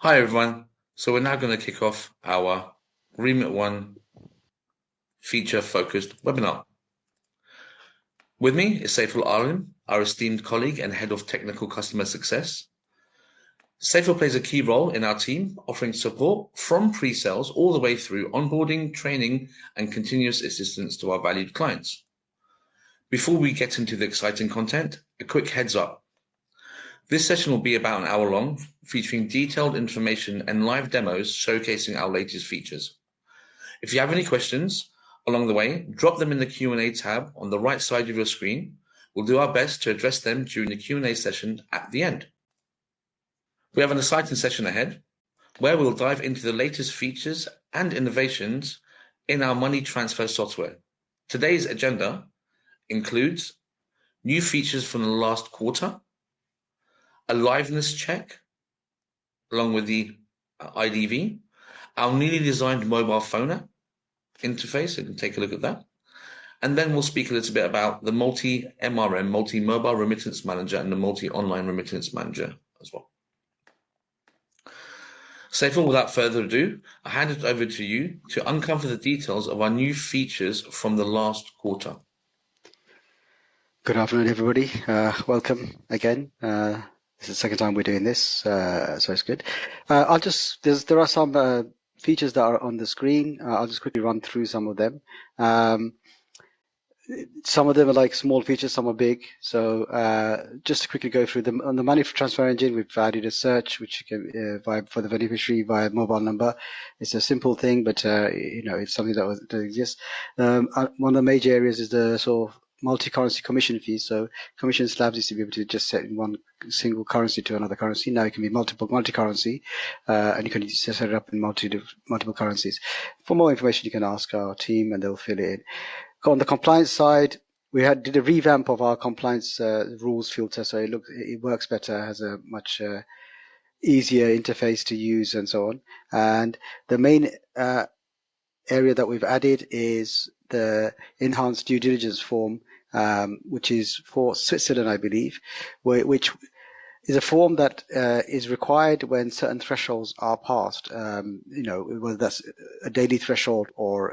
Hi everyone. So we're now going to kick off our RemitONE feature-focused webinar. With me is Saiful Alim, our esteemed colleague and head of technical customer success. Saiful plays a key role in our team, offering support from pre-sales all the way through onboarding, training, and continuous assistance to our valued clients. Before we get into the exciting content, a quick heads up. This session will be about an hour long, featuring detailed information and live demos showcasing our latest features. If you have any questions along the way, drop them in the Q&A tab on the right side of your screen. We'll do our best to address them during the Q&A session at the end. We have an exciting session ahead where we'll dive into the latest features and innovations in our money transfer software. Today's agenda includes new features from the last quarter, a liveness check, along with the IDV, our newly designed mobile phone interface, so you can take a look at that. And then we'll speak a little bit about the multi-MRM, multi-mobile remittance manager, and the multi-online remittance manager as well. Saiful, without further ado, I hand it over to you to uncover the details of our new features from the last quarter. Good afternoon, everybody. Welcome again. This is the second time we're doing this, so it's good. There are some features that are on the screen. I'll just quickly run through some of them. Some of them are like small features, some are big. So just to quickly go through them, on the money transfer engine, we've added a search which you can for the beneficiary via mobile number. It's a simple thing, but it's something that exists. One of the major areas is the sort of multi-currency commission fees. So commission slabs used to be able to just set in one single currency to another currency. Now it can be multi-currency, and you can set it up in multiple currencies. For more information, you can ask our team and they'll fill it in. On the compliance side, we did a revamp of our compliance rules filter, so it works better, has a much easier interface to use and so on. And the main area that we've added is the enhanced due diligence form, which is for Switzerland, I believe, which is a form that is required when certain thresholds are passed, whether that's a daily threshold or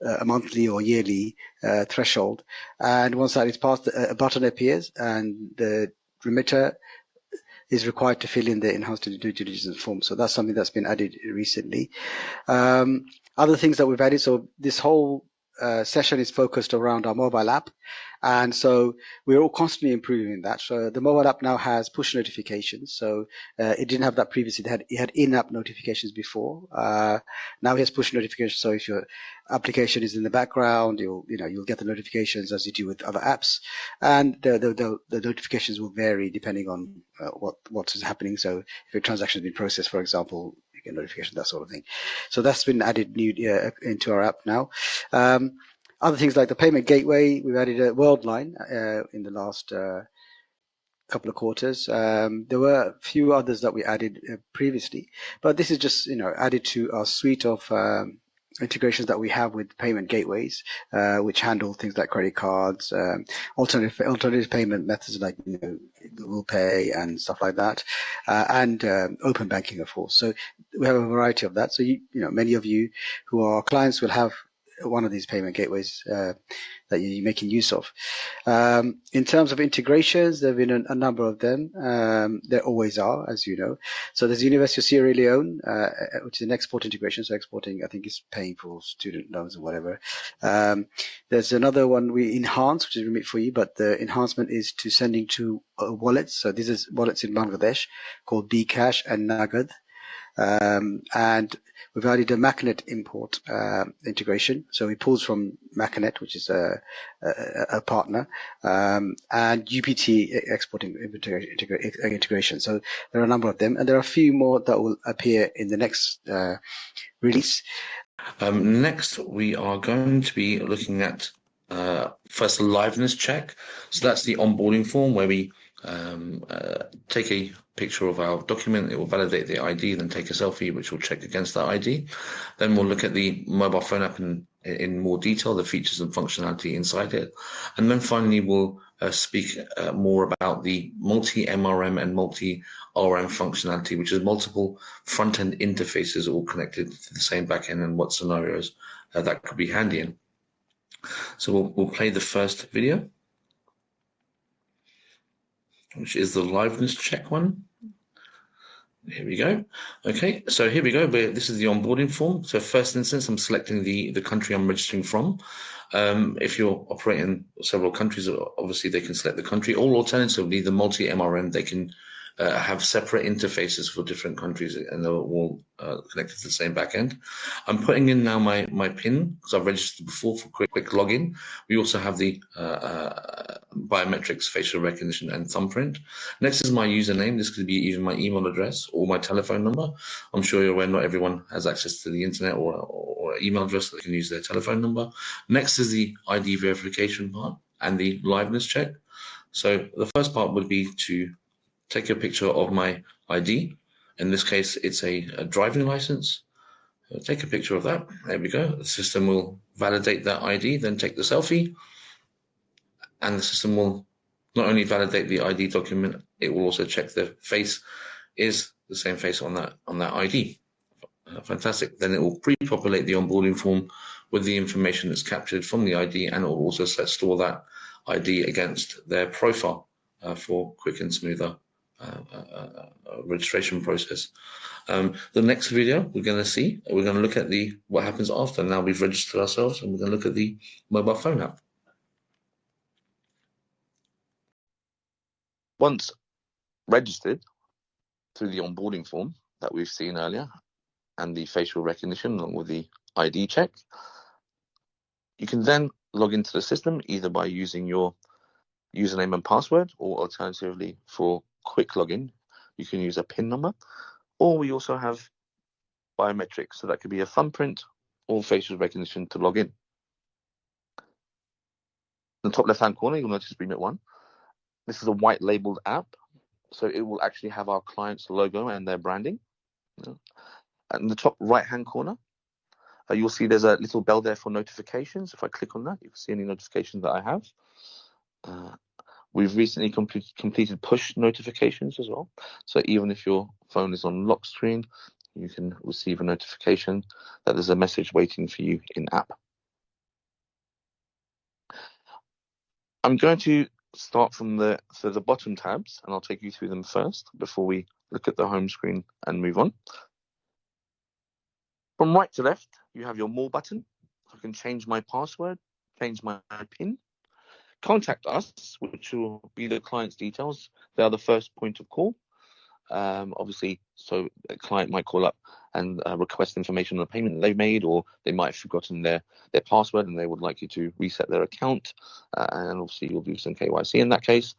a monthly or yearly threshold. And once that is passed, a button appears and the remitter is required to fill in the enhanced due diligence form. So that's something that's been added recently. Other things that we've added, so this whole session is focused around our mobile app. And so we're all constantly improving that. So the mobile app now has push notifications. So it didn't have that previously. It had in-app notifications before. Now it has push notifications. So if your application is in the background, you'll get the notifications as you do with other apps. And the notifications will vary depending on what is happening. So if a transaction has been processed, for example, you get notification, that sort of thing. So that's been added new into our app now. Other things like the payment gateway, we've added a world line in the last couple of quarters. There were a few others that we added previously, but this is just added to our suite of integrations that we have with payment gateways, which handle things like credit cards, alternative payment methods like Google Pay and stuff like that, and open banking, of course. So we have a variety of that. So many of you who are clients will have one of these payment gateways that you're making use of. In terms of integrations, there have been a number of them. There always are, as you know. So there's University of Sierra Leone, which is an export integration. So exporting, I think, is paying for student loans or whatever. There's another one we enhanced, which is Remit for you, but the enhancement is to sending to wallets. So these are wallets in Bangladesh called Bcash and Nagad. And we've added a MACnet import integration. So it pulls from MACnet, which is a partner, and UPT exporting integration. So there are a number of them, and there are a few more that will appear in the next release. Next, we are going to be looking at first liveness check. So that's the onboarding form where we take a picture of our document, it will validate the ID, then take a selfie which will check against that ID. Then we'll look at the mobile phone app in more detail, the features and functionality inside it. And then finally we'll speak more about the multi-MRM and multi-RM functionality, which is multiple front-end interfaces all connected to the same backend, and what scenarios that could be handy in. So we'll play the first video, which is the liveness check one. Here we go. Okay, so here we go. This is the onboarding form. So first instance, I'm selecting the country I'm registering from. If you're operating several countries, obviously they can select the country, or alternatively, the multi-MRM, they can have separate interfaces for different countries, and they're all connected to the same backend. I'm putting in now my PIN, because I've registered before for quick login. We also have the biometrics, facial recognition, and thumbprint. Next is my username. This could be either my email address or my telephone number. I'm sure you're aware not everyone has access to the internet or an email address, so they can use their telephone number. Next is the ID verification part and the liveness check. So the first part would be to take a picture of my ID. In this case, it's a driving license. So take a picture of that. There we go. The system will validate that ID, then take the selfie. And the system will not only validate the ID document, it will also check the face is the same face on that ID. Fantastic. Then it will pre-populate the onboarding form with the information that's captured from the ID, and it will also store that ID against their profile for quick and smoother registration process. The next video we're going to look at what happens after. Now we've registered ourselves, and we're going to look at the mobile phone app. Once registered through the onboarding form that we've seen earlier and the facial recognition along with the ID check, you can then log into the system either by using your username and password, or alternatively for quick login, you can use a PIN number, or we also have biometrics, so that could be a thumbprint or facial recognition to log in. In the top left-hand corner, you'll notice RemitONE. This is a white labeled app, so it will actually have our client's logo and their branding. And in the top right-hand corner, you'll see there's a little bell there for notifications. If I click on that, you can see any notifications that I have. We've recently completed push notifications as well. So even if your phone is on lock screen, you can receive a notification that there's a message waiting for you in app. I'm going to start from the bottom tabs, and I'll take you through them first before we look at the home screen and move on. From right to left, you have your More button. I can change my password, change my PIN. Contact us, which will be the client's details. They are the first point of call. Obviously, so a client might call up and request information on a payment that they've made, or they might have forgotten their password and they would like you to reset their account. And obviously, you'll do some KYC in that case.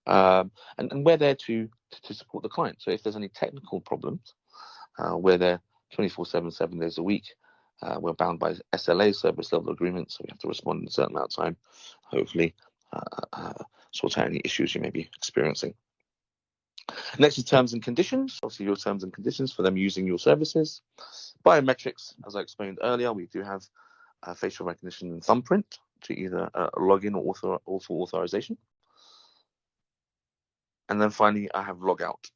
And we're there to support the client. So if there's any technical problems, we're there 24/7, 7 days a week. We're bound by SLA, service level agreements, so we have to respond in a certain amount of time, hopefully sort out any issues you may be experiencing. Next is terms and conditions. Obviously, your terms and conditions for them using your services. Biometrics, as I explained earlier, we do have facial recognition and thumbprint to either log in or for authorization. And then finally, I have log out.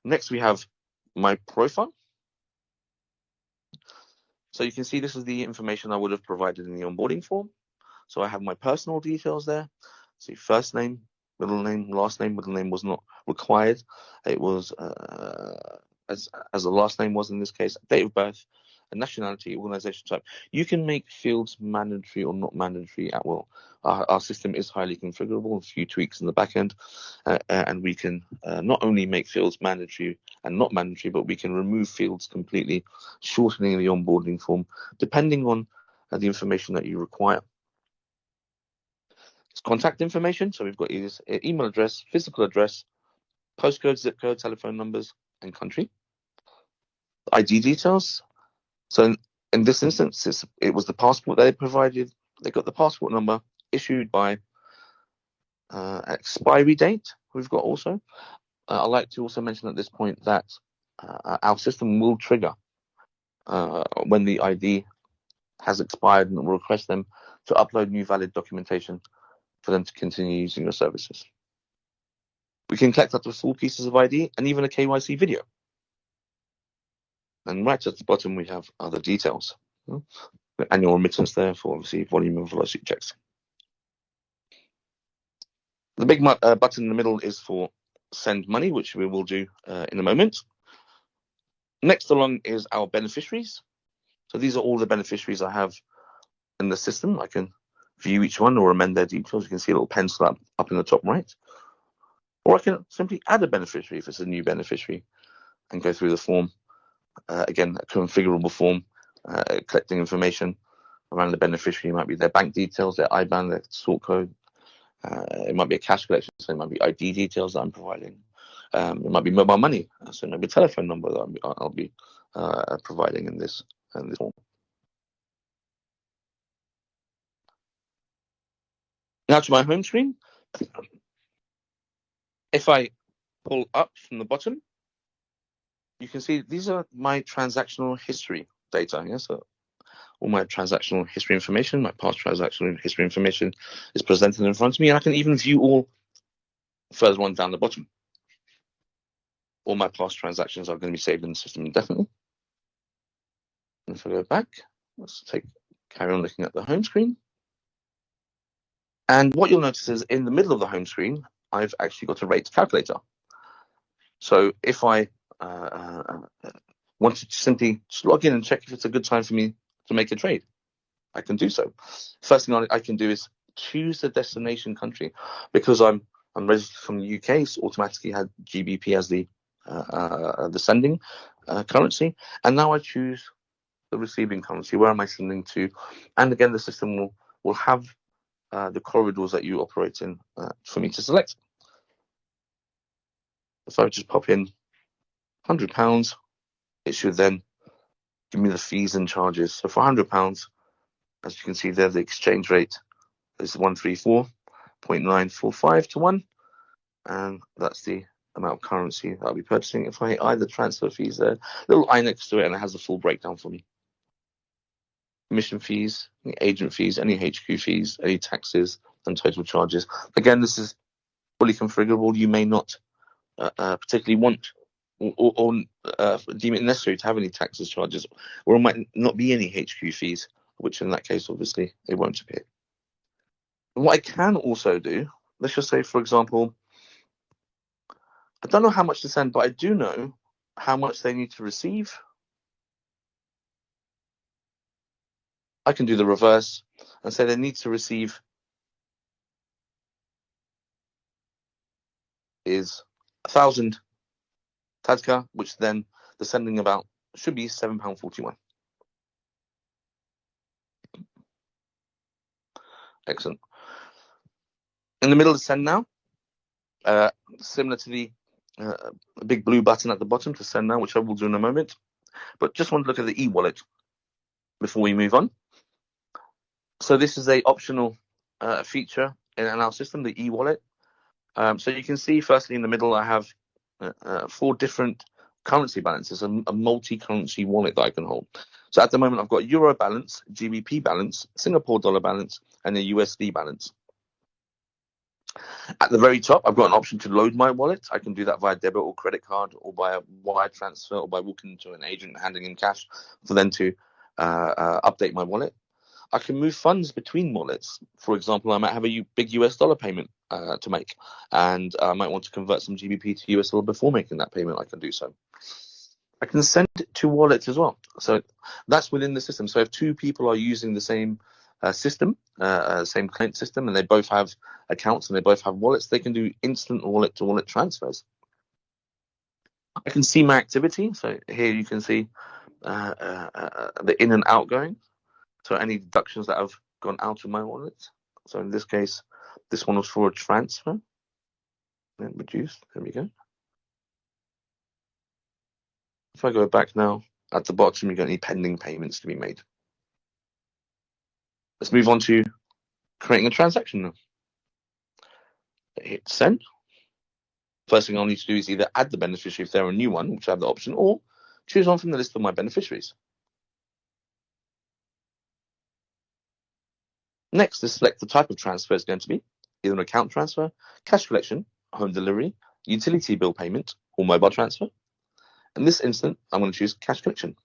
Next, we have my profile. So you can see this is the information I would have provided in the onboarding form. So I have my personal details there. See, first name, middle name, last name. Middle name was not required. It was as the last name was in this case. Date of birth, a nationality, organization type. You can make fields mandatory or not mandatory at will. Our system is highly configurable, a few tweaks in the back end, and we can not only make fields mandatory and not mandatory, but we can remove fields completely, shortening the onboarding form depending on the information that you require. It's contact information, so we've got either email address, physical address, postcode, zip code, telephone numbers, and country. ID details. So in this instance, it was the passport they provided. They got the passport number issued by expiry date. We've got also. I'd like to also mention at this point that our system will trigger when the ID has expired, and will request them to upload new valid documentation for them to continue using your services. We can collect up to 4 pieces of ID and even a KYC video. And right at the bottom, we have other details. The annual remittance there for obviously volume and velocity checks. The big button in the middle is for send money, which we will do in a moment. Next along is our beneficiaries. So these are all the beneficiaries I have in the system. I can view each one or amend their details. You can see a little pencil up in the top right. Or I can simply add a beneficiary if it's a new beneficiary and go through the form. Again, a configurable form, collecting information around the beneficiary. It might be their bank details, their IBAN, their sort code. It might be a cash collection, so it might be ID details that I'm providing. It might be mobile money, so it might be a telephone number that I'll be providing in this form. Now to my home screen. If I pull up from the bottom, you can see these are my transactional history data. Yeah? So all my transactional history information, my past transactional history information is presented in front of me, and I can even view all further on down the bottom. All my past transactions are going to be saved in the system indefinitely. And if I go back, let's carry on looking at the home screen. And what you'll notice is in the middle of the home screen, I've actually got a rate calculator. So if I wanted to simply just log in and check if it's a good time for me to make a trade, I can do so. First thing I can do is choose the destination country. Because I'm registered from the UK, so automatically had GBP as the sending currency, and now I choose the receiving currency. Where am I sending to? And again, the system will have the corridors that you operate in for me to select. So I just pop in £100. It should then give me the fees and charges. So for £100, as you can see there, the exchange rate is 134.945 to 1, and that's the amount of currency that I'll be purchasing. If I either transfer fees there, little I next to it, and it has a full breakdown for me. Commission fees, agent fees, any HQ fees, any taxes, and total charges. Again, this is fully configurable. You may not particularly want or deem it necessary to have any taxes, charges, or it might not be any HQ fees, which in that case, obviously, it won't appear. And what I can also do, let's just say, for example, I don't know how much to send, but I do know how much they need to receive. I can do the reverse and say they need to receive is 1,000 Tadka, which then the sending amount should be £7.41. Excellent. In the middle of send now, similar to the big blue button at the bottom to send now, which I will do in a moment. But just want to look at the e-wallet before we move on. So this is a optional feature in our system, the e-wallet. So you can see, firstly, in the middle, I have 4 different currency balances, a multi-currency wallet that I can hold. So at the moment, I've got Euro balance, GBP balance, Singapore dollar balance, and a USD balance. At the very top, I've got an option to load my wallet. I can do that via debit or credit card, or by a wire transfer, or by walking to an agent and handing in cash for them to update my wallet. I can move funds between wallets. For example, I might have a big US dollar payment to make, and I might want to convert some GBP to US dollar before making that payment. I can do so. I can send it to wallets as well. So that's within the system. So if 2 people are using the same system, same client system, and they both have accounts and they both have wallets, they can do instant wallet to wallet transfers. I can see my activity. So here you can see the in and outgoing. So any deductions that have gone out of my wallet. So in this case, this one was for a transfer. Then reduced. There we go. If I go back now, at the bottom, you've got any pending payments to be made. Let's move on to creating a transaction now. Hit send. First thing I'll need to do is either add the beneficiary if they're a new one, which I have the option, or choose one from the list of my beneficiaries. Next is select the type of transfer it's going to be. either an account transfer, cash collection, home delivery, utility bill payment, or mobile transfer. In this instant, I'm going to choose cash collection.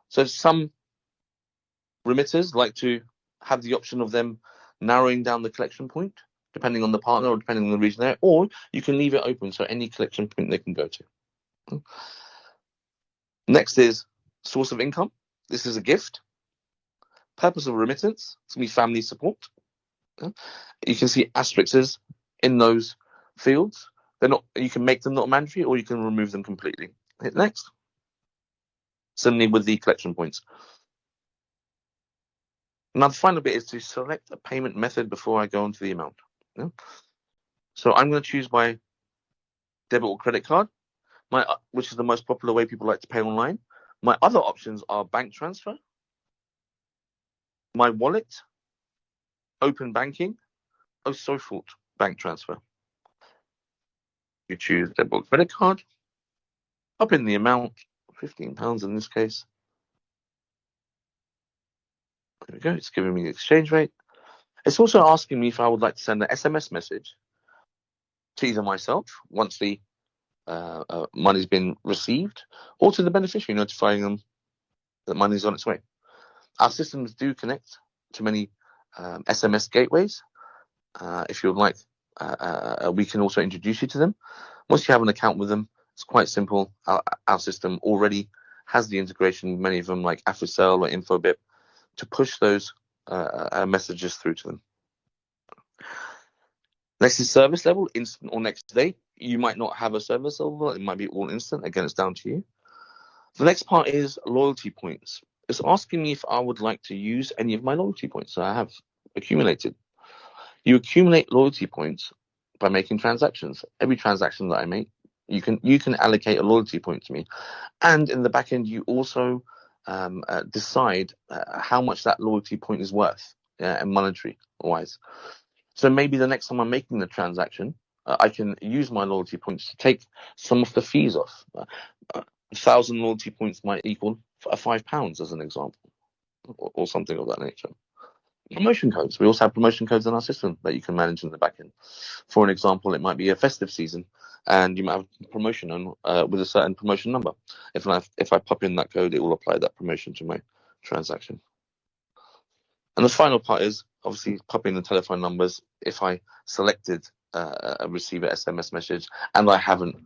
So some remitters like to have the option of them narrowing down the collection point, depending on the partner or depending on the region there, or you can leave it open so any collection point they can go to. Next is source of income. This is a gift. Purpose of remittance, it's going to be family support. You can see asterisks in those fields. They're not. You can make them not mandatory, or you can remove them completely. Hit next. Similarly with the collection points. Now the final bit is to select a payment method before I go into the amount. So I'm going to choose my debit or credit card, which is the most popular way people like to pay online. My other options are bank transfer, my wallet, open banking, or so forth bank transfer. You choose debit or credit card, up in the amount, £15 in this case. There we go, it's giving me the exchange rate. It's also asking me if I would like to send an SMS message to either myself once the money's been received, or to the beneficiary, notifying them that money's on its way. Our systems do connect to many SMS gateways. If you would like, we can also introduce you to them. Once you have an account with them, it's quite simple. Our system already has the integration with many of them, like AfriCell or Infobip, to push those messages through to them. Next is service level, instant or next day. You might not have a service level, it might be all instant. Again, it's down to you. The next part is loyalty points. It's asking me if I would like to use any of my loyalty points that I have accumulated. You accumulate loyalty points by making transactions. Every transaction that I make, you can allocate a loyalty point to me. And in the back end, you also decide how much that loyalty point is worth, and monetary wise. So maybe the next time I'm making the transaction, I can use my loyalty points to take some of the fees off. 1,000 loyalty points might equal £5 as an example, or something of that nature. Promotion codes. We also have promotion codes in our system that you can manage in the back end. For an example, it might be a festive season, and you might have a promotion on with a certain promotion number. If I pop in that code, it will apply that promotion to my transaction. And the final part is obviously popping the telephone numbers if I selected a receiver SMS message and I haven't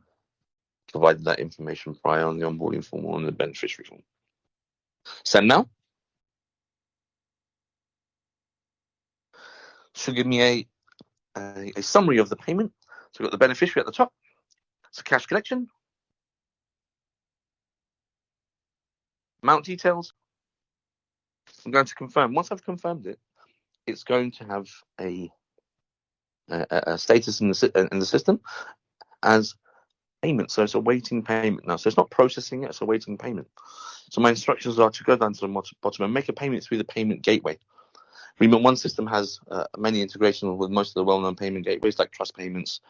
provided that information prior on the onboarding form or on the beneficiary form. Send now. Should give me a summary of the payment. So we've got the beneficiary at the top. It's a cash collection. Amount details. I'm going to confirm. Once I've confirmed it, it's going to have a status in the system as payment. So it's awaiting payment now. So it's not processing it, it's awaiting payment. So my instructions are to go down to the bottom and make a payment through the payment gateway. RemitONE system has many integrations with most of the well-known payment gateways like Trust Payments,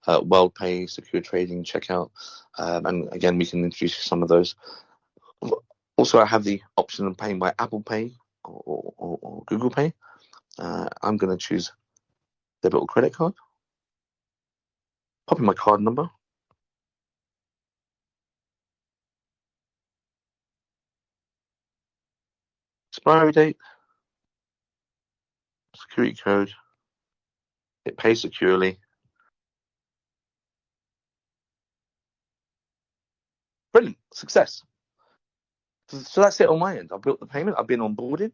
WorldPay, Secure Trading, Checkout, and again, we can introduce some of those. Also, I have the option of paying by Apple Pay or Google Pay. I'm going to choose debit or credit card. Pop in my card number. Expiry date. Security code. Hit pay securely. Brilliant. Success. So that's it on my end. I've built the payment. I've been onboarded.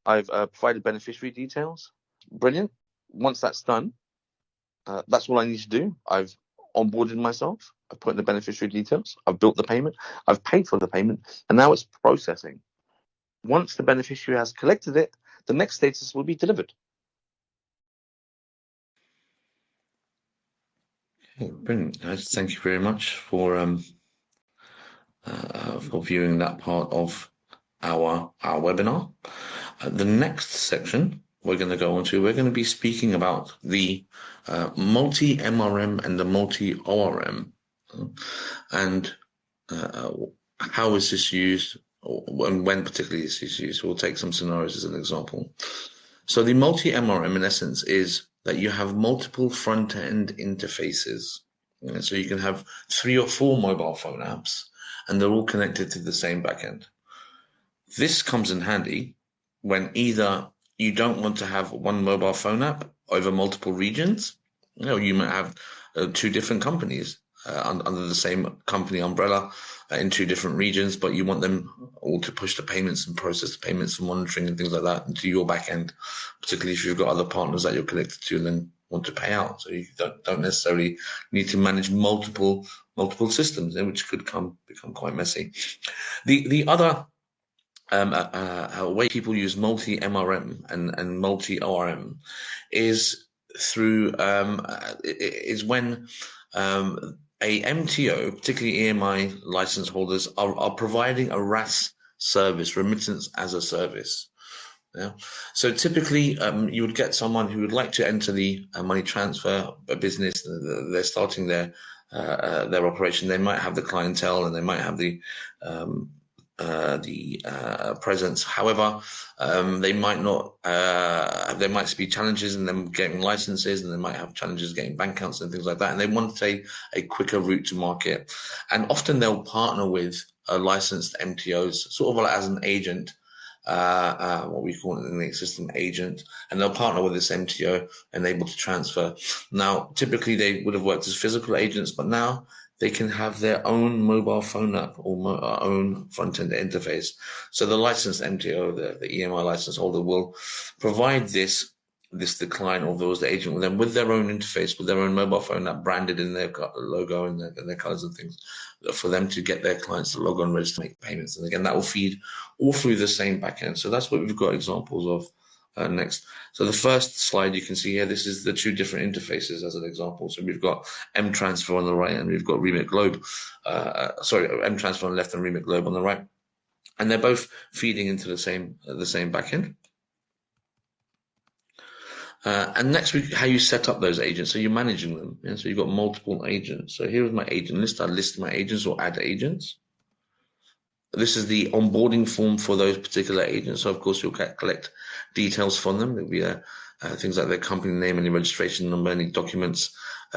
I've provided beneficiary details. Brilliant. Once that's done, that's all I need to do. I've onboarded myself. I've put in the beneficiary details. I've built the payment. I've paid for the payment. And now it's processing. Once the beneficiary has collected it, the next status will be delivered. Okay, brilliant. Thank you very much for viewing that part of our webinar. The next section we're going to go on to, we're going to be speaking about the multi-MRM and the multi-ORM, and how is this used, and when particularly this is used. We'll take some scenarios as an example. So the multi-MRM, in essence, is that you have multiple front-end interfaces. So you can have 3 or 4 mobile phone apps, and they're all connected to the same backend. This comes in handy when either you don't want to have one mobile phone app over multiple regions. You might have 2 different companies under the same company umbrella in 2 different regions, but you want them all to push the payments and process the payments and monitoring and things like that into your back end, particularly if you've got other partners that you're connected to and then want to pay out. So you don't necessarily need to manage multiple systems, which could become quite messy. The other way people use multi-MRM and multi-ORM is through is when a MTO, particularly EMI license holders, are providing a RAS service, remittance as a service. Yeah. So typically, you would get someone who would like to enter the money transfer business. They're starting their operation. They might have the clientele and they might have the presence. However, they might not. There might be challenges in them getting licenses, and they might have challenges getting bank accounts and things like that. And they want a quicker route to market. And often they'll partner with licensed MTOs, sort of like as an agent. What we call an existing agent, and they'll partner with this MTO and able to transfer. Now, typically they would have worked as physical agents, but now they can have their own mobile phone app or own front-end interface. So the licensed MTO, the EMI license holder, will provide the client or those the agent with them with their own interface, with their own mobile phone app branded in their logo and their colors and things, for them to get their clients to log on, register, make payments. And again, that will feed all through the same backend. So that's what we've got examples of next. So the first slide you can see here, this is the 2 different interfaces as an example. So we've got M-Transfer on the right, and we've got Remit Globe. M-Transfer on the left and Remit Globe on the right. And they're both feeding into the same backend. And next week, how you set up those agents. So you're managing them. Yeah? So you've got multiple agents. So here is my agent list. I list my agents or add agents. This is the onboarding form for those particular agents. So of course, you'll collect details from them. There'll be things like their company name, any registration number, any documents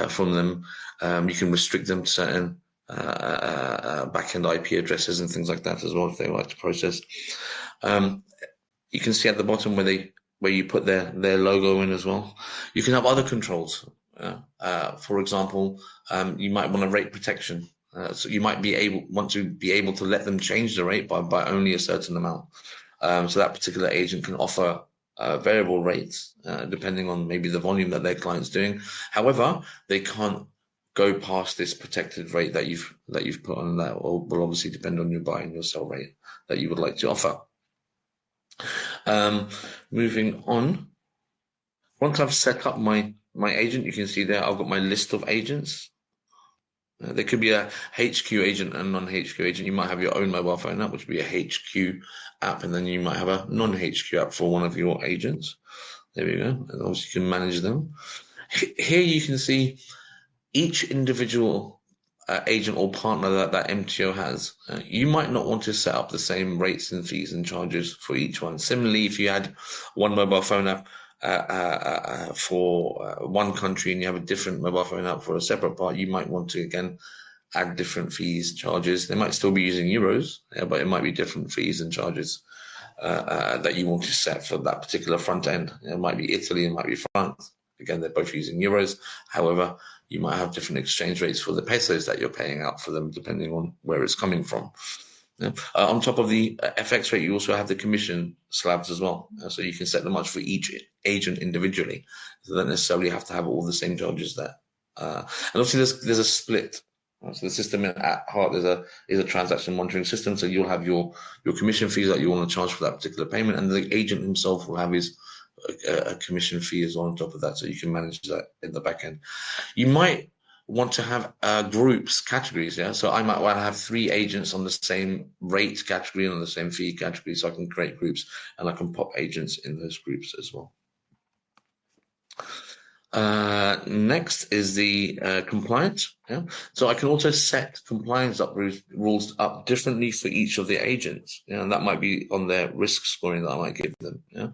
from them. You can restrict them to certain backend IP addresses and things like that as well if they like to process. You can see at the bottom where you put their logo in as well. You can have other controls. For example, you might want a rate protection. So you might want to be able to let them change the rate by only a certain amount. So that particular agent can offer variable rates depending on maybe the volume that their client's doing. However, they can't go past this protected rate that you've put on. That will obviously depend on your buy and your sell rate that you would like to offer. Moving on. Once I've set up my agent, you can see there I've got my list of agents. There could be a HQ agent and non-HQ agent. You might have your own mobile phone app, which would be a HQ app, and then you might have a non-HQ app for one of your agents. There we go. And obviously you can manage them. Here you can see each individual agent or partner that MTO has. You might not want to set up the same rates and fees and charges for each one. Similarly, if you had one mobile phone app for one country and you have a different mobile phone app for a separate part, you might want to again add different fees, charges. They might still be using euros, but it might be different fees and charges that you want to set for that particular front end. It might be Italy, it might be France. Again, they're both using euros. However, you might have different exchange rates for the pesos that you're paying out for them, depending on where it's coming from. On top of the FX rate, you also have the commission slabs as well. So you can set them much for each agent individually. So you don't necessarily have to have all the same charges there. And obviously, there's a split. So the system at heart is a transaction monitoring system. So you'll have your commission fees that you want to charge for that particular payment, and the agent himself will have his a commission fee as well on top of that, so you can manage that in the back end. You might want to have groups, categories, yeah. So I might want to have 3 agents on the same rate category and on the same fee category, so I can create groups and I can pop agents in those groups as well. Next is the compliance. Yeah? So I can also set compliance rules up differently for each of the agents. And that might be on their risk scoring that I might give them. Yeah?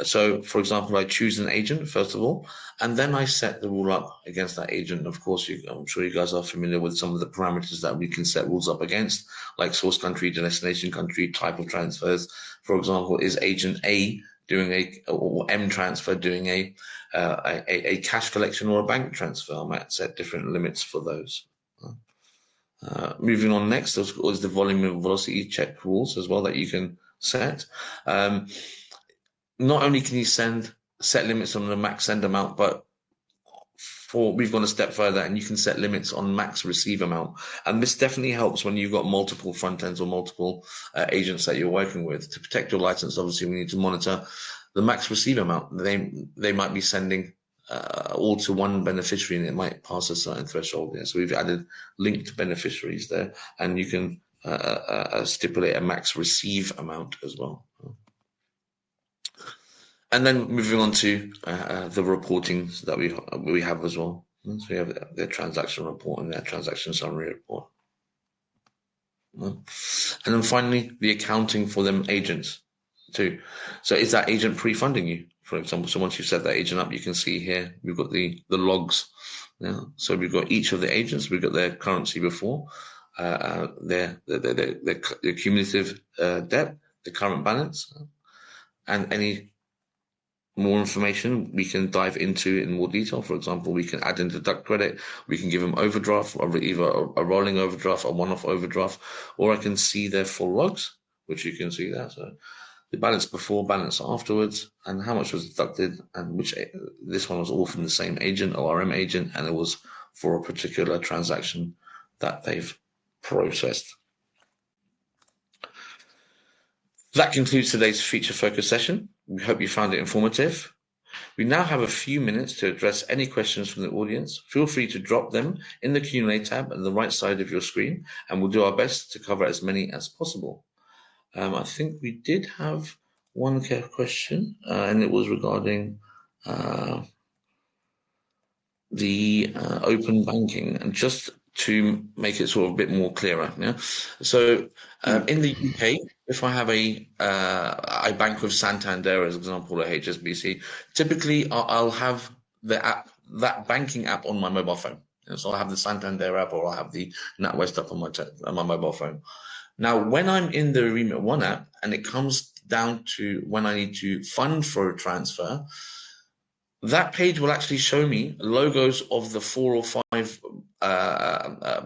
So, for example, I choose an agent first of all, and then I set the rule up against that agent. Of course, I'm sure you guys are familiar with some of the parameters that we can set rules up against, like source country, destination country, type of transfers. For example, is agent A doing or M transfer doing a cash collection or a bank transfer? I might set different limits for those. Moving on next is the volume and velocity check rules as well that you can set. Not only can you set limits on the max send amount, but we've gone a step further and you can set limits on max receive amount. And this definitely helps when you've got multiple front ends or multiple agents that you're working with. To protect your license, obviously, we need to monitor the max receive amount. They might be sending all to one beneficiary and it might pass a certain threshold there. So we've added linked beneficiaries there, and you can stipulate a max receive amount as well. And then moving on to the reporting that we have as well. So we have their transaction report and their transaction summary report. And then finally, the accounting for them agents too. So is that agent pre-funding you, for example? So once you've set that agent up, you can see here, we've got the logs. Yeah. So we've got each of the agents, we've got their currency before, their cumulative debt, the current balance, and any more information we can dive into in more detail. For example, we can add in deduct credit, we can give them overdraft, or either a rolling overdraft, a one-off overdraft, or I can see their full logs, which you can see there. So the balance before, balance afterwards, and how much was deducted, and this one was all from the same agent, ORM agent, and it was for a particular transaction that they've processed. That concludes today's feature focus session. We hope you found it informative. We now have a few minutes to address any questions from the audience. Feel free to drop them in the Q&A tab on the right side of your screen, and we'll do our best to cover as many as possible. I think we did have one question, and it was regarding the open banking, and just to make it sort of a bit more clearer. Yeah. So in the UK, if I have I bank with Santander as an example, or HSBC, typically I'll have the app, that banking app, on my mobile phone. So I'll have the Santander app, or I'll have the NatWest app on my mobile phone. Now, when I'm in the RemitONE app and it comes down to when I need to fund for a transfer, that page will actually show me logos of the 4 or 5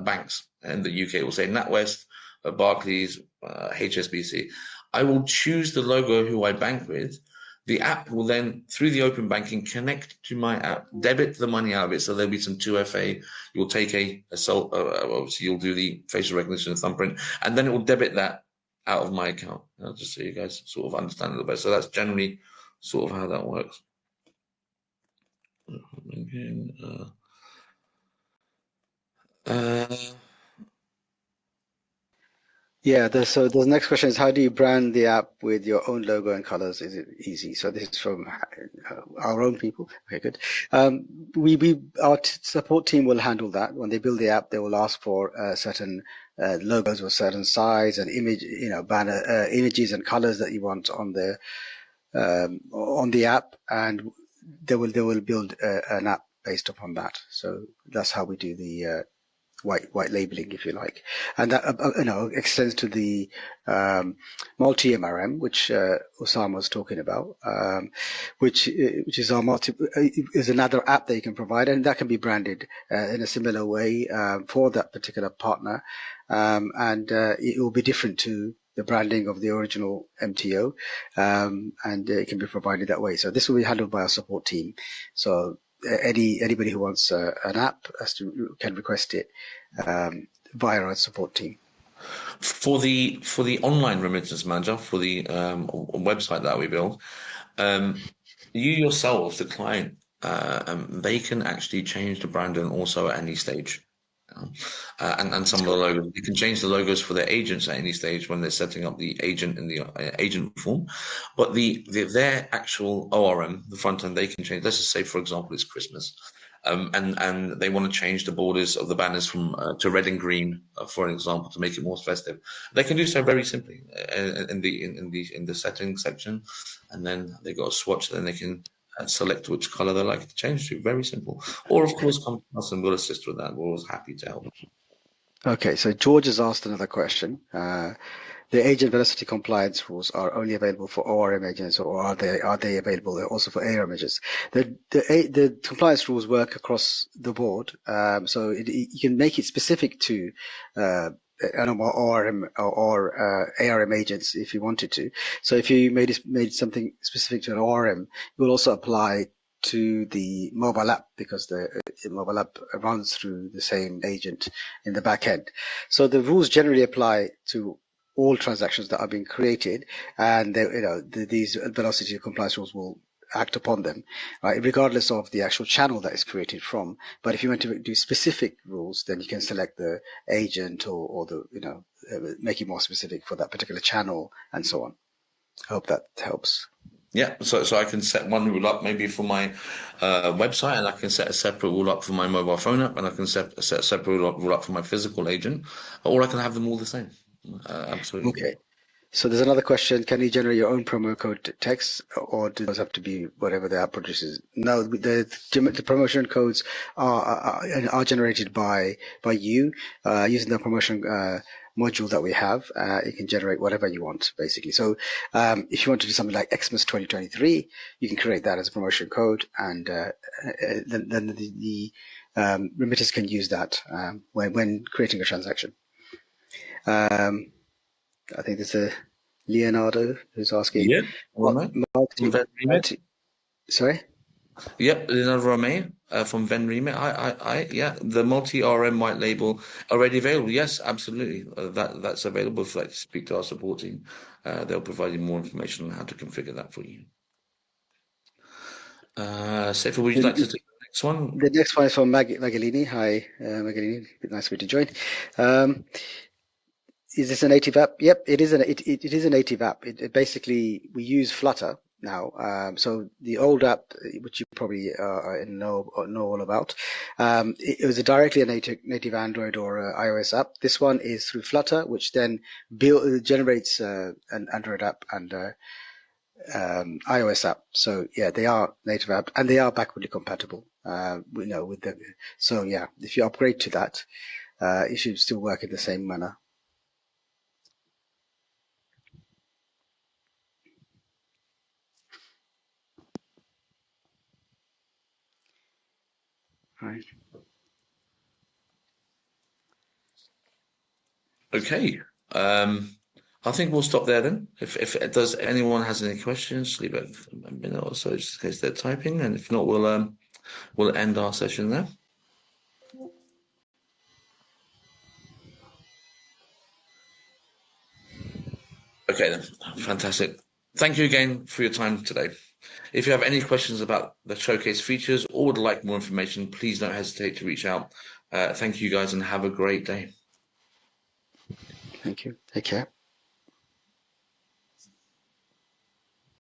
banks in the UK. It will say NatWest, Barclays, HSBC. I will choose the logo who I bank with. The app will then, through the open banking, connect to my app, debit the money out of it. So there'll be some 2FA. You'll take obviously you'll do the facial recognition and thumbprint, and then it will debit that out of my account. Just so you guys sort of understand a little bit. So that's generally sort of how that works. So the next question is, how do you brand the app with your own logo and colors? Is it easy? So this is from our own people. Okay, good. Our support team will handle that. When they build the app, they will ask for certain logos of certain size and image, banner images and colors that you want on the app, and they will build an app based upon that. So that's how we do the white labeling, if you like, and that extends to the multi MRM, which Osama was talking about, which is our is another app that you can provide, and that can be branded in a similar way for that particular partner, and it will be different to the branding of the original MTO, and it can be provided that way. So this will be handled by our support team. So anybody who wants an app can request it via our support team. For the online remittance manager, for the website that we build, you yourselves, the client, they can actually change the branding also at any stage. And some of the logos, you can change the logos for their agents at any stage when they're setting up the agent in the agent form. But their actual ORM, the front end, they can change. Let's just say, for example, it's Christmas, and they want to change the borders of the banners from to red and green, for example, to make it more festive. They can do so very simply in the settings section, and then they got a swatch. Then they can select which color they like to change to. Very simple. Or of course, come to us and we'll assist with that. We're always happy to help. Okay, so George has asked another question. The agent velocity compliance rules are only available for ORM agents, or are they available also for ARM agents? The compliance rules work across the board, so you can make it specific to ORM or ARM agents if you wanted to. So if you made something specific to an ORM, it will also apply to the mobile app, because the mobile app runs through the same agent in the back end. So the rules generally apply to all transactions that are being created, and these velocity compliance rules will act upon them, right, regardless of the actual channel that is created from. But if you want to do specific rules, then you can select the agent or the make it more specific for that particular channel and so on. I hope that helps. Yeah, so I can set one rule up maybe for my website, and I can set a separate rule up for my mobile phone app, and I can set a separate rule up for my physical agent, or I can have them all the same. Absolutely. Okay. So there's another question. Can you generate your own promo code text, or do those have to be whatever the app produces? No, the promotion codes are generated by you using the promotion module that we have. You can generate whatever you want, basically. So if you want to do something like Xmas 2023, you can create that as a promotion code, and then the remitters can use that when creating a transaction. I think there's a Leonardo who's asking. Yeah, Sorry? Yep, Leonardo Romay from VenRemit. Yeah, the multi-RM white label already available. Yes, absolutely. That's available. If you'd like to speak to our support team, they'll provide you more information on how to configure that for you. Safer, would you like to take the next one? The next one is from Magalini. Hi, Magalini. Nice of you to join. Is this a native app? Yep, it is a native app. It basically, we use Flutter now. So the old app, which you probably know all about, it was directly a native Android or iOS app. This one is through Flutter, which then generates an Android app and iOS app. So yeah, they are native app, and they are backwardly compatible. So yeah, if you upgrade to that, it should still work in the same manner. Right. Okay. I think we'll stop there then. If does anyone has any questions, leave it a minute or so just in case they're typing, and if not, we'll end our session there. Okay then, fantastic. Thank you again for your time today. If you have any questions about the showcase features or would like more information, please don't hesitate to reach out. Thank you guys and have a great day. Thank you. Take care.